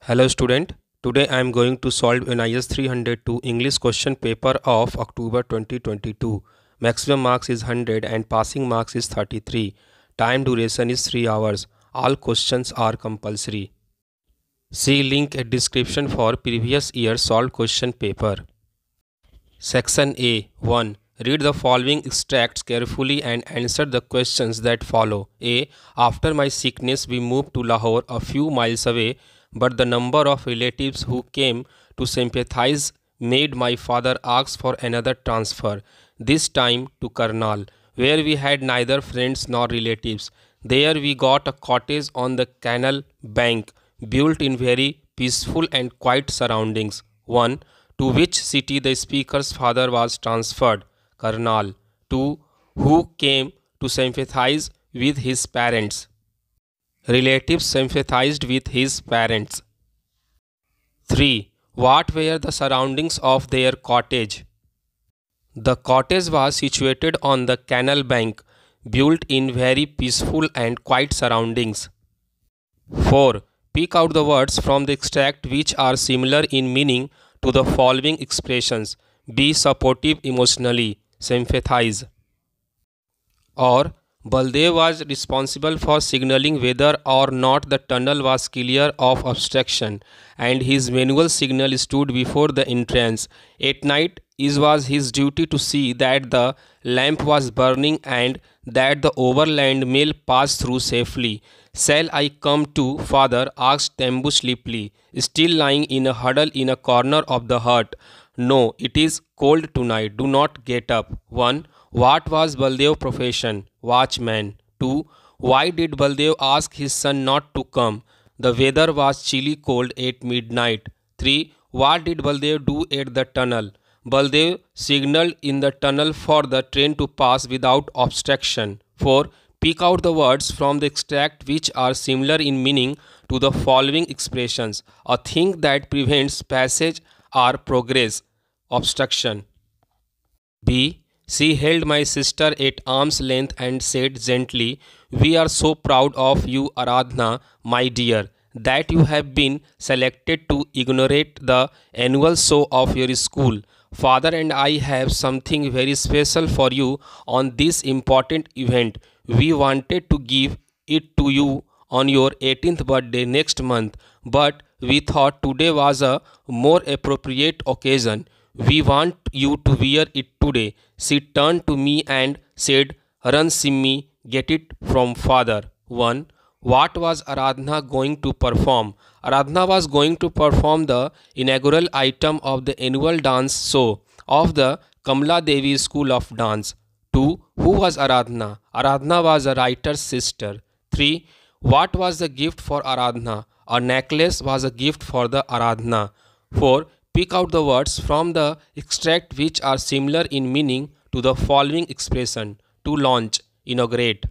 Hello student, today I am going to solve NIS 302 English question paper of October 2022. Maximum marks is 100 and passing marks is 33. Time duration is 3 hours. All questions are compulsory. See link at description for previous year solved question paper. Section A 1. Read the following extracts carefully and answer the questions that follow. A. After my sickness we moved to Lahore, a few miles away, but the number of relatives who came to sympathize made my father ask for another transfer, this time to Karnal, where we had neither friends nor relatives. There we got a cottage on the canal bank, built in very peaceful and quiet surroundings. 1. To which city the speaker's father was transferred? Karnal. 2. Who came to sympathize with his parents? Relatives sympathized with his parents. 3. What were the surroundings of their cottage? The cottage was situated on the canal bank, built in very peaceful and quiet surroundings. 4. Pick out the words from the extract which are similar in meaning to the following expressions. Be supportive emotionally, sympathize. Or Baldev was responsible for signaling whether or not the tunnel was clear of obstruction, and his manual signal stood before the entrance. At night, it was his duty to see that the lamp was burning and that the overland mail passed through safely. Shall I come too, father? Asked Tembu sleepily, still lying in a huddle in a corner of the hut. No, it is cold tonight. Do not get up. 1. What was Baldev's profession? Watchman. 2. Why did Baldev ask his son not to come? The weather was chilly cold at midnight. 3. What did Baldev do at the tunnel? Baldev signaled in the tunnel for the train to pass without obstruction. 4. Pick out the words from the extract which are similar in meaning to the following expressions. A thing that prevents passage or progress. Obstruction. B. She held my sister at arm's length and said gently, We are so proud of you, Aradhna, my dear, that you have been selected to inaugurate the annual show of your school. Father and I have something very special for you on this important event. We wanted to give it to you on your 18th birthday next month, but we thought today was a more appropriate occasion. We want you to wear it today. She turned to me and said, Run Simmi, get it from father. 1. What was Aradhna going to perform? Aradhna was going to perform the inaugural item of the annual dance show of the Kamla Devi School of Dance. 2. Who was Aradhna? Aradhna was a writer's sister. 3. What was the gift for Aradhna? A necklace was a gift for the Aradhna. 4. Pick out the words from the extract which are similar in meaning to the following expression. To launch, inaugurate.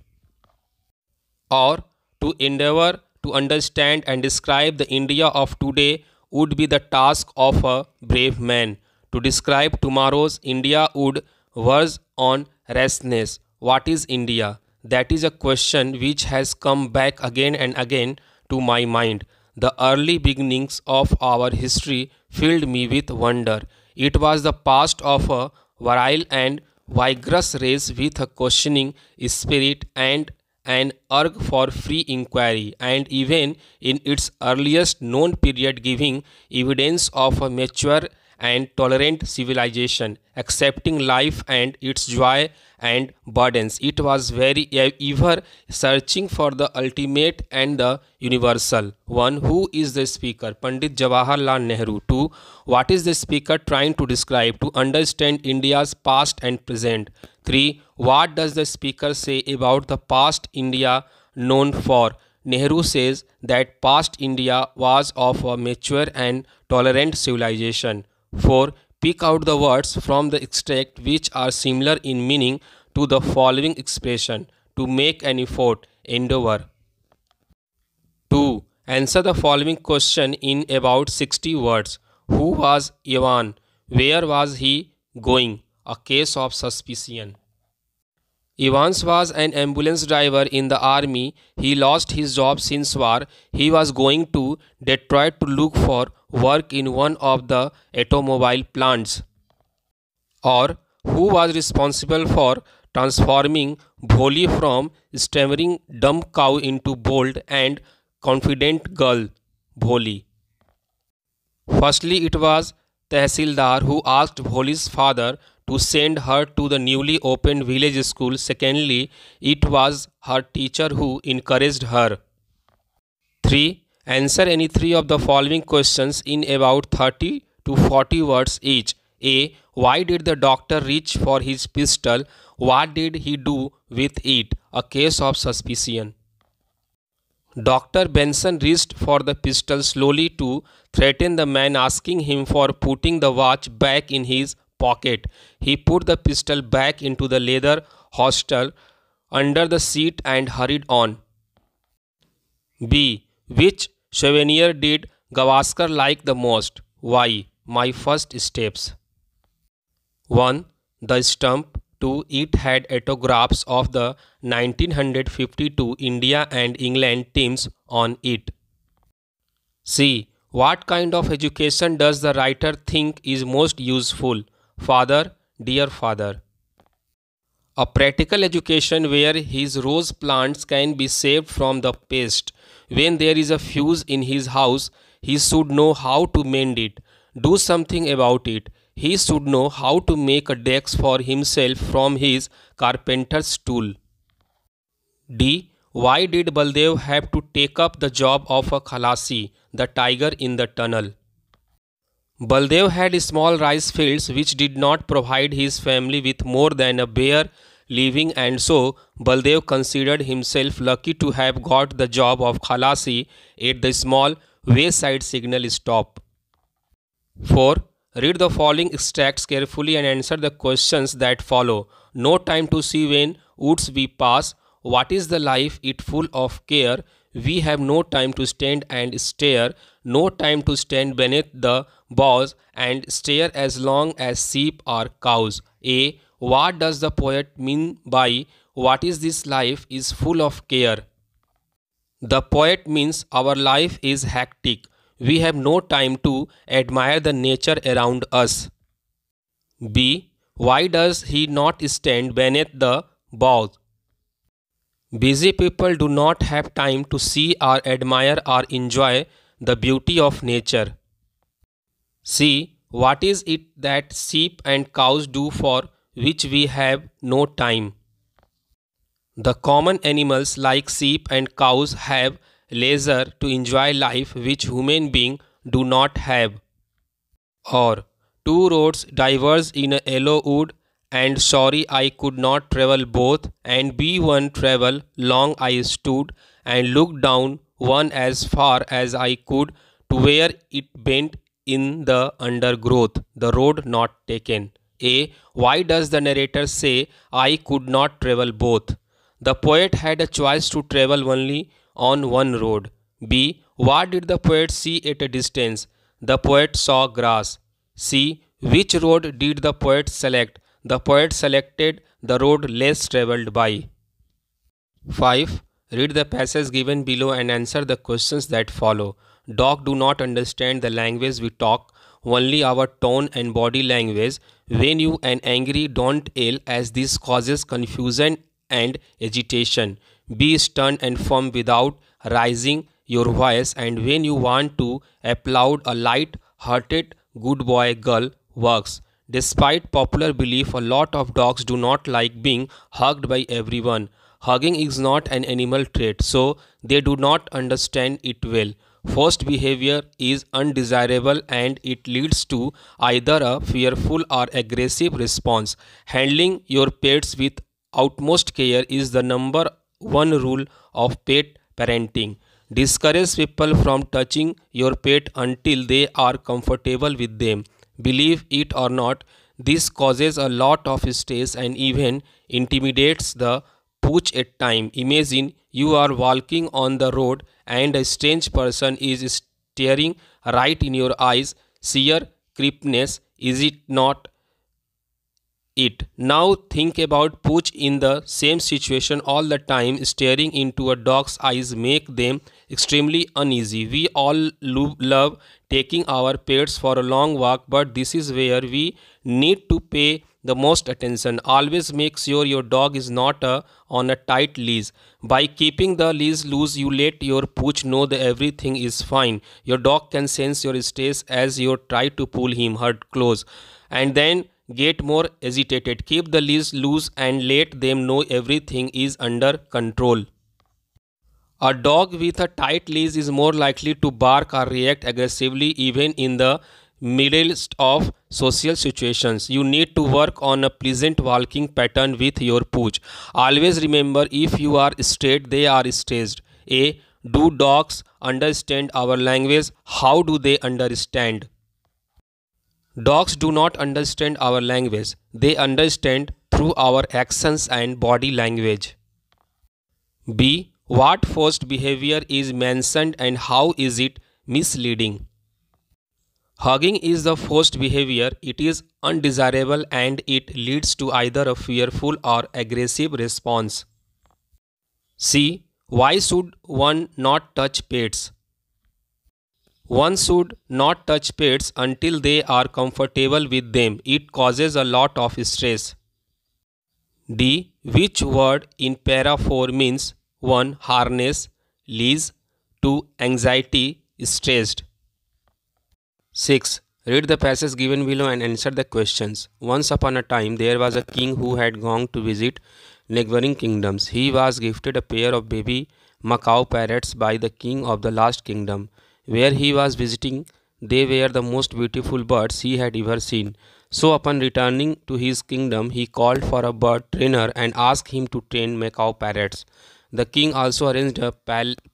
Or to endeavor to understand and describe the India of today would be the task of a brave man. To describe tomorrow's India would verge on restlessness. What is India? That is a question which has come back again and again to my mind. The early beginnings of our history filled me with wonder. It was the past of a virile and vigorous race with a questioning spirit and an urge for free inquiry, and even in its earliest known period giving evidence of a mature and tolerant civilization, accepting life and its joy and burdens. It was very ever searching for the ultimate and the universal. 1. Who is the speaker? Pandit Jawaharlal Nehru. 2. What is the speaker trying to describe to understand India's past and present? 3. What does the speaker say about the past India known for? Nehru says that past India was of a mature and tolerant civilization. 4. Pick out the words from the extract which are similar in meaning to the following expression. To make an effort, endeavor. 2. Answer the following question in about 60 words. Who was Ivan? Where was he going? A case of suspicion. Evans was an ambulance driver in the army. He lost his job since war. He was going to Detroit to look for work in one of the automobile plants. Or who was responsible for transforming Bholi from stammering dumb cow into bold and confident girl Bholi? Firstly, it was Tehsildar who asked Bholi's father to send her to the newly opened village school. Secondly, it was her teacher who encouraged her. 3. Answer any three of the following questions in about 30 to 40 words each. A. Why did the doctor reach for his pistol? What did he do with it? A case of suspicion. Dr. Benson reached for the pistol slowly to threaten the man, asking him for putting the watch back in his pocket. He put the pistol back into the leather holster under the seat and hurried on. B. Which souvenir did Gavaskar like the most? Why? My first steps. 1. The stump. 2. It had autographs of the 1952 India and England teams on it. C. What kind of education does the writer think is most useful? Father, dear father. A practical education where his rose plants can be saved from the pest. When there is a fuse in his house, he should know how to mend it. Do something about it. He should know how to make a desk for himself from his carpenter's tool. D. Why did Baldev have to take up the job of a Khalasi, the tiger in the tunnel? Baldev had small rice fields which did not provide his family with more than a bare living, and so Baldev considered himself lucky to have got the job of Khalasi at the small wayside signal stop. 4. Read the following extracts carefully and answer the questions that follow. No time to see when woods we pass. What is the life it full of care? We have no time to stand and stare, no time to stand beneath the boughs and stare as long as sheep or cows. A. What does the poet mean by what is this life is full of care? The poet means our life is hectic. We have no time to admire the nature around us. B. Why does he not stand beneath the boughs? Busy people do not have time to see or admire or enjoy the beauty of nature. C. What is it that sheep and cows do for which we have no time? The common animals like sheep and cows have leisure to enjoy life which human beings do not have. Or two roads diverge in a yellow wood, and sorry I could not travel both, and be one travel long I stood and looked down one as far as I could to where it bent in the undergrowth, the road not taken. A. Why does the narrator say I could not travel both? The poet had a choice to travel only on one road. B. What did the poet see at a distance? The poet saw grass. C. Which road did the poet select? The poet selected the road less travelled by. 5. Read the passage given below and answer the questions that follow. Dog do not understand the language we talk, only our tone and body language. When you are angry, don't yell, as this causes confusion and agitation. Be stern and firm without raising your voice, and when you want to applaud, a light-hearted good boy girl works. Despite popular belief, a lot of dogs do not like being hugged by everyone. Hugging is not an animal trait, so they do not understand it well. Forced behavior is undesirable and it leads to either a fearful or aggressive response. Handling your pets with utmost care is the number one rule of pet parenting. Discourage people from touching your pet until they are comfortable with them. Believe it or not, this causes a lot of stress and even intimidates the pooch at times. Imagine you are walking on the road and a strange person is staring right in your eyes. Sheer creepiness, is it not? it. Now think about Pooch in the same situation all the time. Staring into a dog's eyes make them extremely uneasy. We all love taking our pets for a long walk, but this is where we need to pay the most attention. Always make sure your dog is not on a tight leash. By keeping the leash loose, you let your Pooch know that everything is fine. Your dog can sense your stress as you try to pull him hurt close, and then get more agitated. Keep the leash loose and let them know everything is under control. A dog with a tight leash is more likely to bark or react aggressively even in the midst of social situations. You need to work on a pleasant walking pattern with your Pooch. Always remember, if you are straight, they are staged. A. Do dogs understand our language? How do they understand? Dogs do not understand our language. They understand through our actions and body language. B. What forced behavior is mentioned and how is it misleading? Hugging is the forced behavior. It is undesirable and it leads to either a fearful or aggressive response. C. Why should one not touch pets? One should not touch pets until they are comfortable with them. It causes a lot of stress. D. Which word in para 4 means 1. Harness, leash, 2. Anxiety, stressed. 6. Read the passage given below and answer the questions. Once upon a time there was a king who had gone to visit neighboring kingdoms. He was gifted a pair of baby macaw parrots by the king of the last kingdom. Where he was visiting, they were the most beautiful birds he had ever seen. So upon returning to his kingdom, he called for a bird trainer and asked him to train macaw parrots. The king also arranged a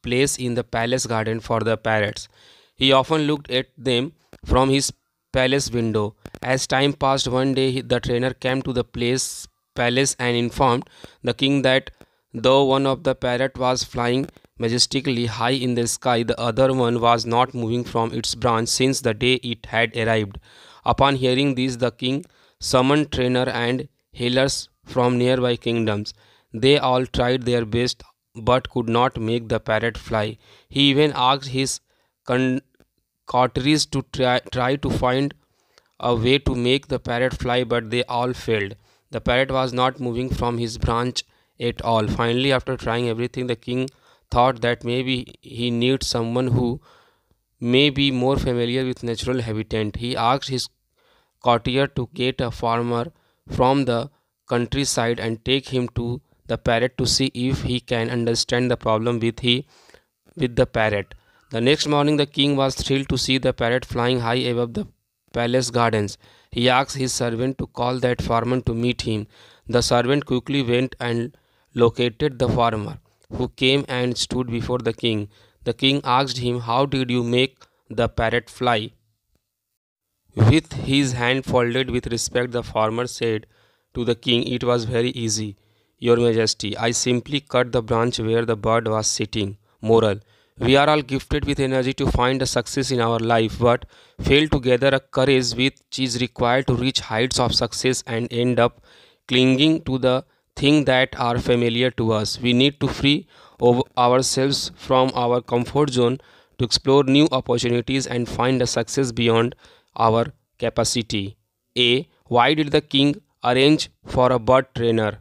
place in the palace garden for the parrots. He often looked at them from his palace window. As time passed, one day the trainer came to the palace and informed the king that though one of the parrot was flying majestically high in the sky, the other one was not moving from its branch since the day it had arrived. Upon hearing this, the king summoned trainer and healers from nearby kingdoms. They all tried their best but could not make the parrot fly. He even asked his courtiers to try to find a way to make the parrot fly, but they all failed. The parrot was not moving from his branch at all. Finally, after trying everything, the king thought that maybe he needs someone who may be more familiar with natural habitat. He asked his courtier to get a farmer from the countryside and take him to the parrot to see if he can understand the problem with the parrot. The next morning the king was thrilled to see the parrot flying high above the palace gardens. He asked his servant to call that farmer to meet him. The servant quickly went and located the farmer, who came and stood before the king. The king asked him, "How did you make the parrot fly?" With his hand folded with respect, the farmer said to the king, "It was very easy, Your Majesty. I simply cut the branch where the bird was sitting." Moral: we are all gifted with energy to find a success in our life, but fail to gather a courage which is required to reach heights of success and end up clinging to the things that are familiar to us. We need to free ourselves from our comfort zone to explore new opportunities and find a success beyond our capacity. A. Why did the king arrange for a bird trainer?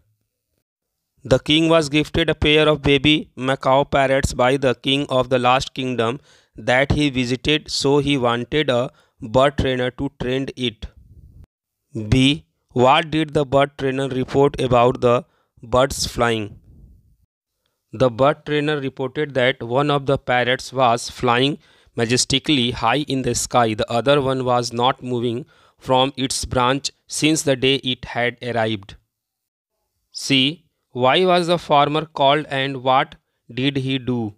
The king was gifted a pair of baby macaw parrots by the king of the last kingdom that he visited, so he wanted a bird trainer to train it. B. What did the bird trainer report about the birds flying? The bird trainer reported that one of the parrots was flying majestically high in the sky. The other one was not moving from its branch since the day it had arrived. C. Why was the farmer called and what did he do?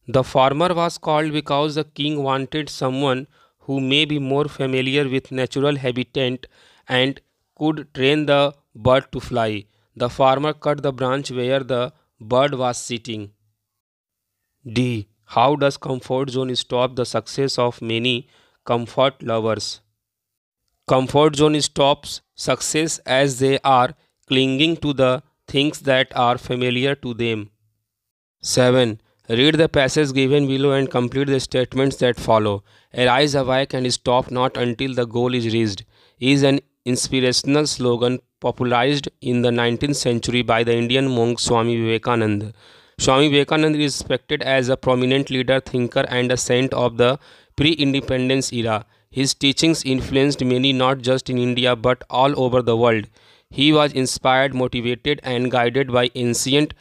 The farmer was called because the king wanted someone who may be more familiar with natural habitat and could train the bird to fly. The farmer cut the branch where the bird was sitting. D. How does comfort zone stop the success of many comfort lovers? Comfort zone stops success as they are clinging to the things that are familiar to them. 7. Read the passage given below and complete the statements that follow. Arise, awake, and stop not until the goal is reached is an inspirational slogan popularized in the 19th century by the Indian monk Swami Vivekananda. Swami Vivekananda is respected as a prominent leader, thinker, and a saint of the pre independence era. His teachings influenced many not just in India but all over the world. He was inspired, motivated, and guided by ancient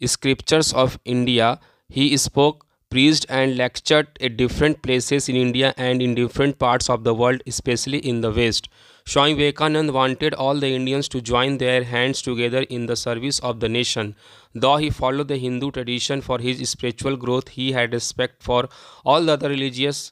scriptures of India. He spoke, preached, and lectured at different places in India and in different parts of the world, especially in the West. Swami Vivekananda wanted all the Indians to join their hands together in the service of the nation. Though he followed the Hindu tradition for his spiritual growth, he had respect for all the other religious,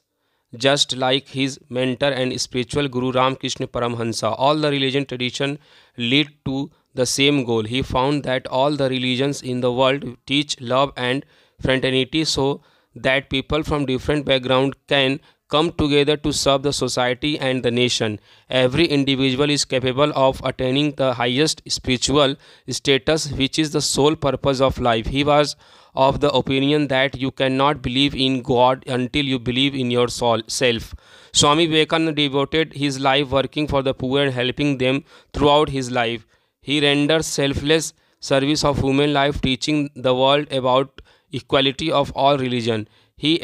just like his mentor and spiritual guru Ramakrishna Paramhansa. All the religion tradition lead to the same goal. He found that all the religions in the world teach love and fraternity so that people from different backgrounds can come together to serve the society and the nation. Every individual is capable of attaining the highest spiritual status, which is the sole purpose of life. He was of the opinion that you cannot believe in God until you believe in yourself. Swami Vivekananda devoted his life working for the poor and helping them throughout his life. He rendered selfless service of human life, teaching the world about equality of all religion. He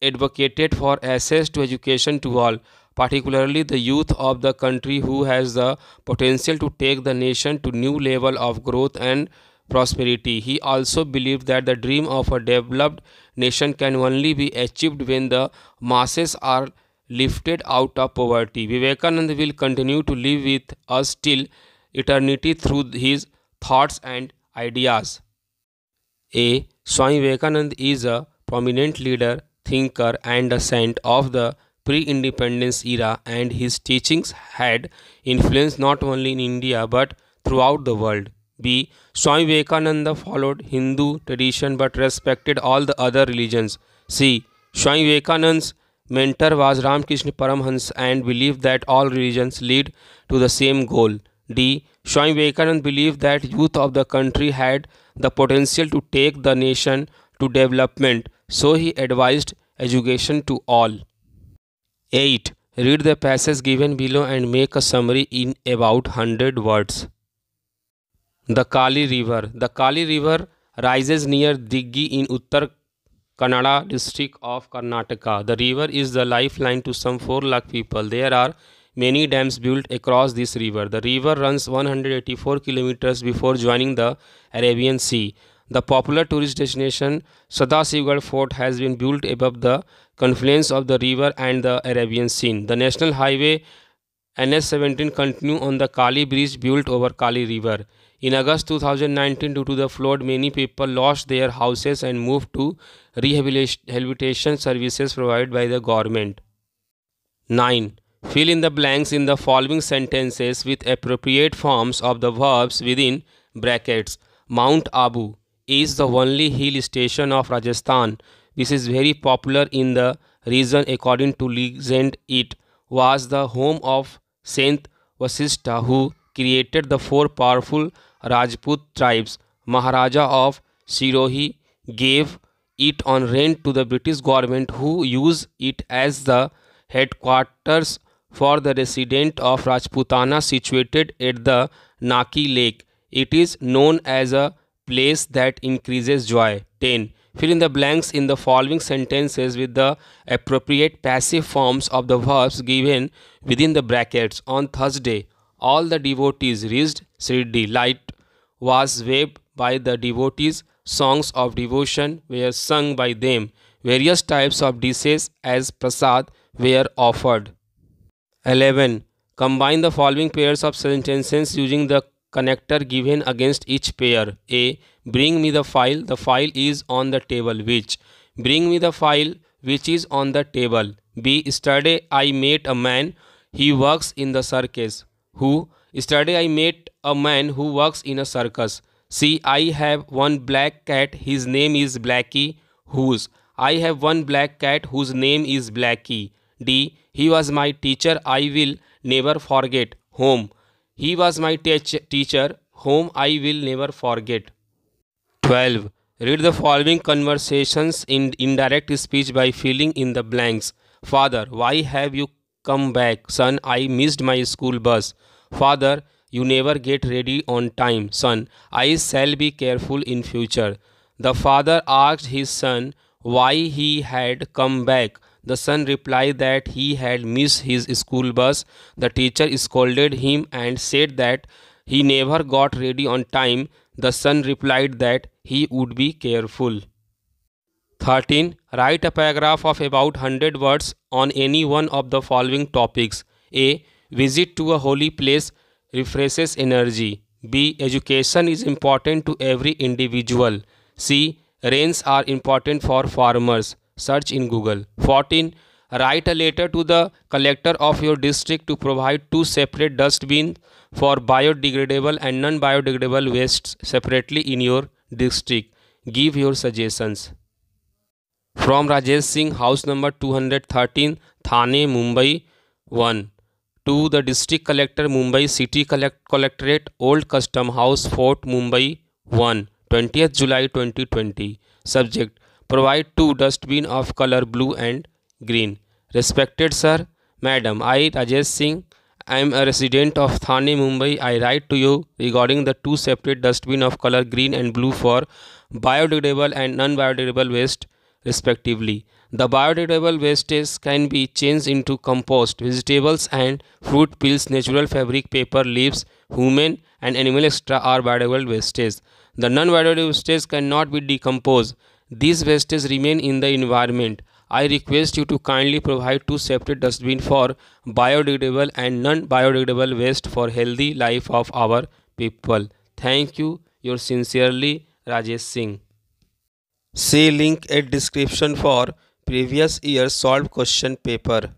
advocated for access to education to all, particularly the youth of the country who has the potential to take the nation to new level of growth and prosperity. He also believed that the dream of a developed nation can only be achieved when the masses are lifted out of poverty. Vivekananda will continue to live with us till eternity through his thoughts and ideas. A. Swami Vivekananda is a prominent leader, thinker, and a saint of the pre-independence era, and his teachings had influence not only in India but throughout the world. B. Swami Vivekananda followed Hindu tradition but respected all the other religions. C. Swami Vivekananda's mentor was Ramakrishna Paramhans and believed that all religions lead to the same goal. D. Swami Vivekananda believed that youth of the country had the potential to take the nation to development, so he advised education to all. 8. Read the passage given below and make a summary in about 100 words. The Kali River. The Kali River rises near Diggi in Uttar Kannada district of Karnataka. The river is the lifeline to some 4 lakh people. There are many dams built across this river. The river runs 184 kilometers before joining the Arabian Sea. The popular tourist destination Sadasivgarh Fort has been built above the confluence of the river and the Arabian Sea. The National Highway NS17 continues on the Kali Bridge built over Kali River. In August 2019, due to the flood, many people lost their houses and moved to rehabilitation services provided by the government. 9. Fill in the blanks in the following sentences with appropriate forms of the verbs within brackets. Mount Abu is the only hill station of Rajasthan. This is very popular in the region. According to legend, it was the home of Saint Vasishtha, who created the 4 powerful Rajput tribes. Maharaja of Sirohi gave it on rent to the British government, who used it as the headquarters for the resident of Rajputana situated at the Naki Lake. It is known as a place that increases joy. 10. Fill in the blanks in the following sentences with the appropriate passive forms of the verbs given within the brackets. On Thursday, all the devotees reached Shirdi. Light was waved by the devotees. Songs of devotion were sung by them. Various types of dishes as prasad were offered. 11. Combine the following pairs of sentences using the connector given against each pair. A. Bring me the file. The file is on the table. Which? Bring me the file which is on the table. B. Yesterday I met a man. He works in the circus. Who? Yesterday I met a man who works in a circus. C. I have one black cat. His name is Blackie. Whose? I have one black cat whose name is Blackie. D. He was my teacher. I will never forget. Home. He was my teacher, whom I will never forget. 12. Read the following conversations in indirect speech by filling in the blanks. Father, why have you come back? Son, I missed my school bus. Father, you never get ready on time. Son, I shall be careful in future. The father asked his son why he had come back. The son replied that he had missed his school bus. The teacher scolded him and said that he never got ready on time. The son replied that he would be careful. 13. Write a paragraph of about 100 words on any one of the following topics. A. Visit to a holy place refreshes energy. B. Education is important to every individual. C. Rains are important for farmers. Search in Google. 14. Write a letter to the collector of your district to provide two separate dustbins for biodegradable and non-biodegradable wastes separately in your district. Give your suggestions. From Rajesh Singh, house number 213, Thane, Mumbai 1. To the District Collector, Mumbai City Collectorate, Old Custom House, Fort, Mumbai 1. 20th July 2020. Subject: provide two dustbin of color blue and green. Respected Sir, Madam, I, Rajesh Singh, I am a resident of Thane, Mumbai. I write to you regarding the two separate dustbin of color green and blue for biodegradable and non-biodegradable waste respectively. The biodegradable wastes can be changed into compost, vegetables and fruit peels, natural fabric, paper, leaves, human and animal extra are biodegradable wastes. The non-biodegradable wastes cannot be decomposed. These wastes remain in the environment. I request you to kindly provide two separate dustbins for biodegradable and non-biodegradable waste for healthy life of our people. Thank you. Yours sincerely, Rajesh Singh. See link at description for previous year solved question paper.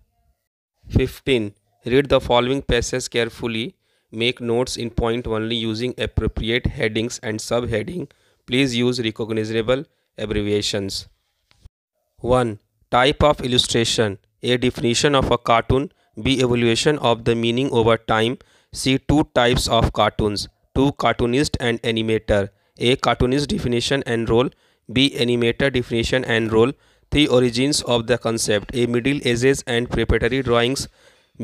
15. Read the following passage carefully. Make notes in point only using appropriate headings and subheading. Please use recognizable abbreviations. 1. Type of illustration. A. Definition of a cartoon. B. Evaluation of the meaning over time. C. Two types of cartoons. 2. Cartoonist and animator. A. Cartoonist definition and role. B. Animator definition and role. 3. Origins of the concept. A. Middle Ages and preparatory drawings.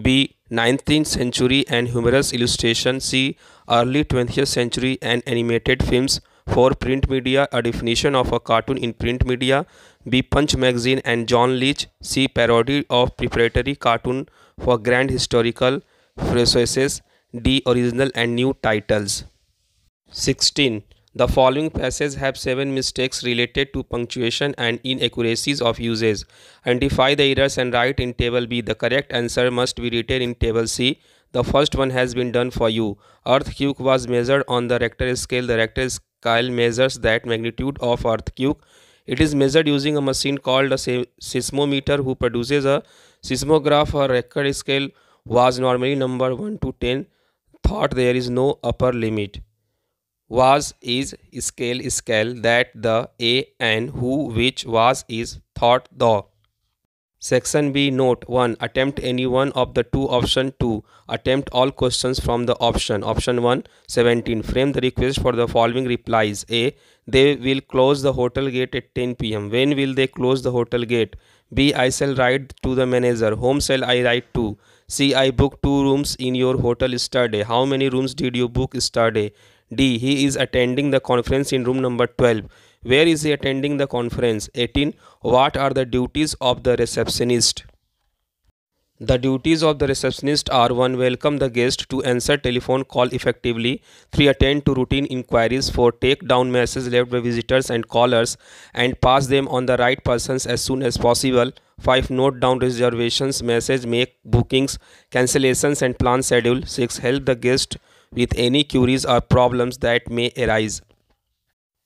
B. 19th century and humorous illustration. C. Early 20th century and animated films. 4. Print media. A definition of a cartoon in print media. B. Punch magazine and John Leach. C. Parody of preparatory cartoon for grand historical phrases. D. Original and new titles. 16. The following passages have 7 mistakes related to punctuation and inaccuracies of uses. Identify the errors and write in table B. The correct answer must be written in table C. The first one has been done for you. Earthquake was measured on the Richter scale. The Richter scale measures that magnitude of earthquake. It is measured using a machine called a seismometer who produces a seismograph. A Richter scale was normally number 1 to 10. Thought there is no upper limit. Was, is, scale, that, the, a, and, who, which, was, is, thought, the. Section B. Note 1. Attempt any one of the two. Option 2. Attempt all questions from the option. Option 1. 17. Frame the request for the following replies. A. They will close the hotel gate at 10 p.m. When will they close the hotel gate? B. I shall write to the manager. Whom shall I write to? C. I booked 2 rooms in your hotel yesterday. How many rooms did you book yesterday? D. He is attending the conference in room number 12. Where is he attending the conference? 18. What are the duties of the receptionist? The duties of the receptionist are 1. Welcome the guest, 2. Answer telephone call effectively, 3. Attend to routine inquiries, 4. Take down messages left by visitors and callers and pass them on the right persons as soon as possible, 5. Note down reservations, message, make bookings, cancellations and plan schedule, 6. Help the guest with any queries or problems that may arise.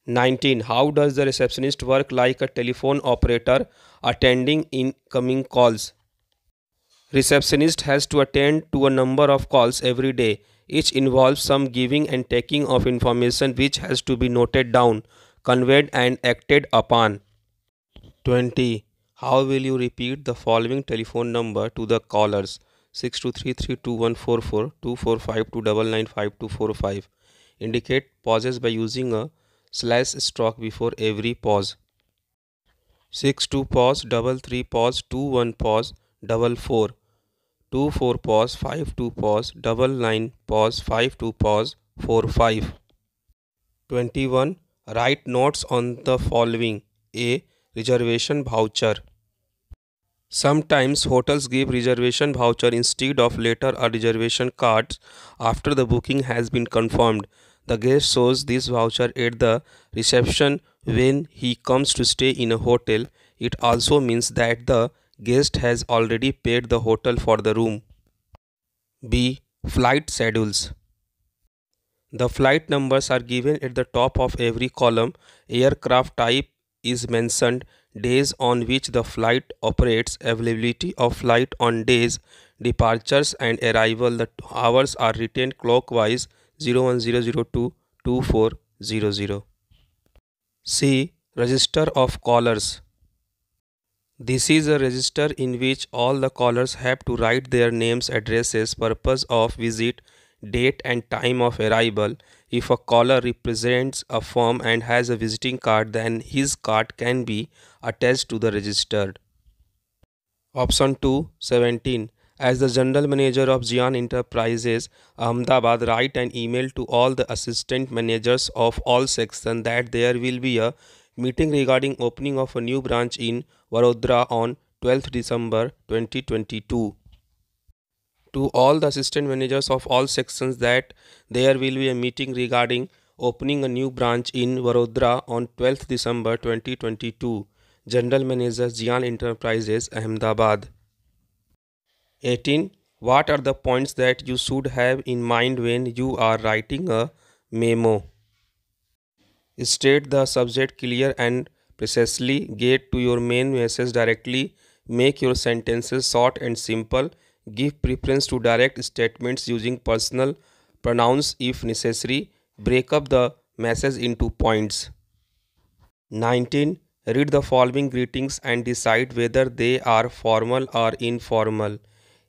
19. How does the receptionist work? Like a telephone operator attending incoming calls. Receptionist has to attend to a number of calls every day. Each involves some giving and taking of information which has to be noted down, conveyed and acted upon. 20. How will you repeat the following telephone number to the callers? 62332144 2452995245. Indicate pauses by using a slash stroke before every pause. 62 pause, 33 pause, 21 pause, 44, 24 pause, 52 pause, 99 pause, 52 pause, 45. 21. Write notes on the following. A. Reservation voucher. Sometimes hotels give reservation voucher instead of letter or reservation cards after the booking has been confirmed. The guest shows this voucher at the reception when he comes to stay in a hotel. It also means that the guest has already paid the hotel for the room. B. Flight schedules. The flight numbers are given at the top of every column. Aircraft type is mentioned, days on which the flight operates, availability of flight on days, departures and arrival. The hours are written clockwise 01002 2400. C. Register of callers. This is a register in which all the callers have to write their names, addresses, purpose of visit, date and time of arrival. If a caller represents a firm and has a visiting card, then his card can be attached to the register. Option 2, 17. As the General Manager of Jian Enterprises, Ahmedabad, write an email to all the assistant managers of all sections that there will be a meeting regarding opening of a new branch in Vadodara on 12th December 2022. To all the assistant managers of all sections that there will be a meeting regarding opening a new branch in Vadodara on 12th December 2022. General Manager Jian Enterprises, Ahmedabad. 18. What are the points that you should have in mind when you are writing a memo? State the subject clear and precisely. Get to your main message directly. Make your sentences short and simple. Give preference to direct statements using personal pronouns if necessary. Break up the message into points. 19. Read the following greetings and decide whether they are formal or informal.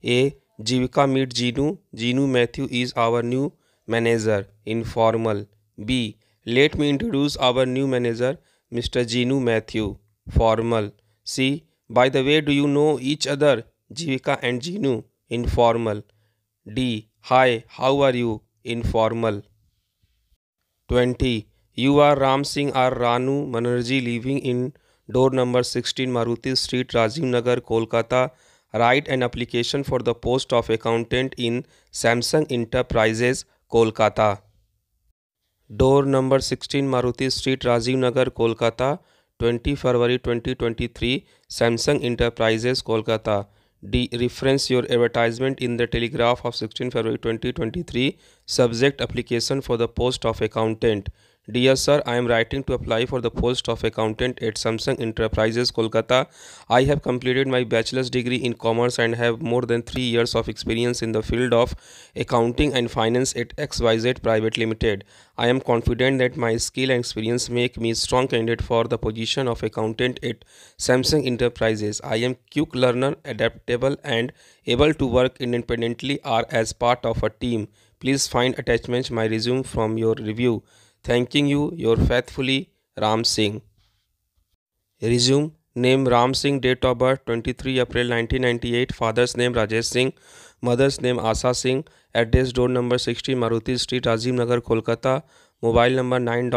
A. Jivika meet Jinu. Jinu Matthew is our new manager. Informal. B. Let me introduce our new manager, Mr. Jinu Matthew. Formal. C. By the way, do you know each other, Jivika and Jinu? Informal. D. Hi, how are you? Informal. 20. You are Ram Singh or Ranu Banerjee living in door number 16 Maruti Street, Rajiv Nagar, Kolkata. Write an application for the post of accountant in Samsung Enterprises, Kolkata. Door number 16 Maruti Street, Rajiv Nagar, Kolkata, 20 February 2023, Samsung Enterprises, Kolkata. D. Reference your advertisement in the Telegraph of 16 February 2023. Subject application for the post of accountant. Dear sir, I am writing to apply for the post of accountant at Samsung Enterprises, Kolkata. I have completed my bachelor's degree in commerce and have more than 3 years of experience in the field of accounting and finance at XYZ Private Limited. I am confident that my skill and experience make me a strong candidate for the position of accountant at Samsung Enterprises. I am quick learner, adaptable and able to work independently or as part of a team. Please find attachments my resume from your review. Thanking you, your faithfully, Ram Singh. Resume. Name Ram Singh. Date of birth 23 April 1998. Father's name Rajesh Singh. Mother's name Asa Singh. Address door number 60 Maruti Street, Rajiv Nagar, Kolkata. Mobile number 9.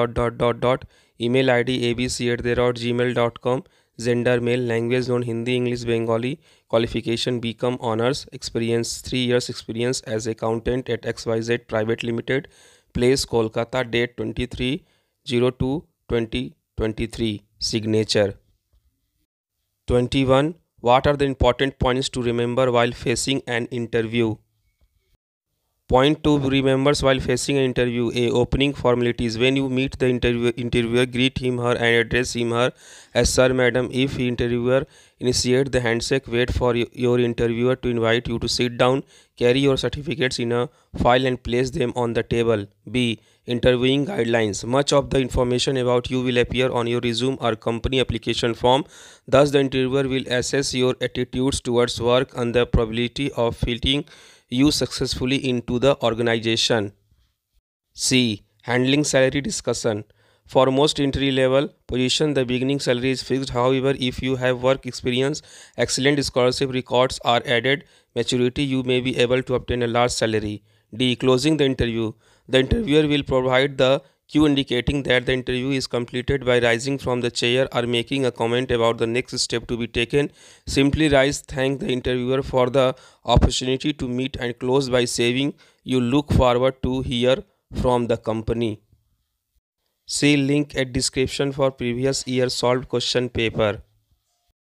Email ID abc@gmail.com. Gender male. Language known Hindi, English, Bengali. Qualification BCom honors. Experience 3 years experience as accountant at XYZ Private Limited. Place Kolkata. Date 23/02/2023. Signature. 21. What are the important points to remember while facing an interview? Point 2. Remembers while facing an interview. A. Opening formalities. When you meet the interviewer, greet him, her and address him, her as sir, madam. If the interviewer Initiate the handshake. Wait for your interviewer to invite you to sit down. Carry your certificates in a file and place them on the table. B. Interviewing guidelines. Much of the information about you will appear on your resume or company application form. Thus, the interviewer will assess your attitudes towards work and the probability of fitting you successfully into the organization. C. Handling salary discussion. For most entry level position, the beginning salary is fixed. However, if you have work experience, excellent scholarship records are added, maturity, you may be able to obtain a large salary. D. Closing the interview. The interviewer will provide the cue indicating that the interview is completed by rising from the chair or making a comment about the next step to be taken. Simply rise, thank the interviewer for the opportunity to meet and close by saying you look forward to hear from the company. See link at description for previous year solved question paper.